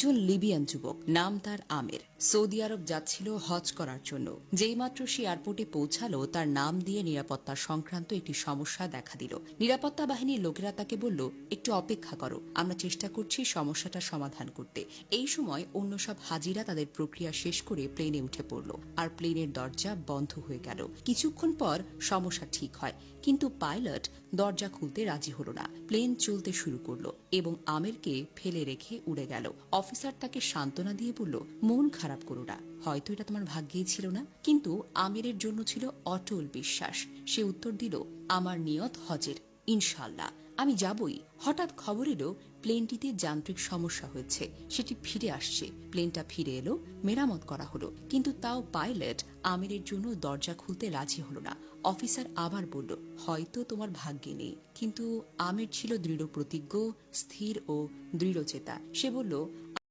একজন লিবিয়ান যুবক, নাম তার আমের, সৌদি আরব যাচ্ছিল হজ করার জন্য। যেইমাত্র সে এয়ারপোর্টে পৌঁছালো, তার নাম দিয়ে নিরাপত্তা সংক্রান্ত একটি সমস্যা দেখা দিল। নিরাপত্তা বাহিনীর লোকেরা তাকে বলল, একটু অপেক্ষা করো, আমরা চেষ্টা করছি সমস্যাটা সমাধান করতে। এই সময় অন্য সব হাজিরা তাদের প্রক্রিয়া শেষ করে প্লেনে উঠে পড়ল, আর প্লেনের দরজা বন্ধ হয়ে গেল। কিছুক্ষণ পর সমস্যা ঠিক হয়, কিন্তু পাইলট দরজা খুলতে রাজি হল না। প্লেন চলতে শুরু করলো এবং আমেরকে ফেলে রেখে উড়ে গেল। অফিসার তাকে সান্ত্বনা দিয়ে বলল, মন খারাপ করো না, হয়তো এটা তোমার ভাগ্যেই ছিল না। কিন্তু আমিরের জন্য ছিল অটল বিশ্বাস। সে উত্তর দিল, আমার নিয়ত হজের, ইনশাল্লাহ আমি যাবই। হঠাৎ খবর এলো প্লেনটিতে যান্ত্রিক সমস্যা হয়েছে, সেটি ফিরে আসছে। প্লেনটা ফিরে এলো, মেরামত করা হলো, কিন্তু তাও পাইলট আমিরের জন্য দরজা খুলতে রাজি হলো না। অফিসার আবার বলল, হয়তো তোমার ভাগ্যে নেই। কিন্তু আমির ছিল দৃঢ় প্রতিজ্ঞ, স্থির ও দৃঢ়চেতা। সে বলল,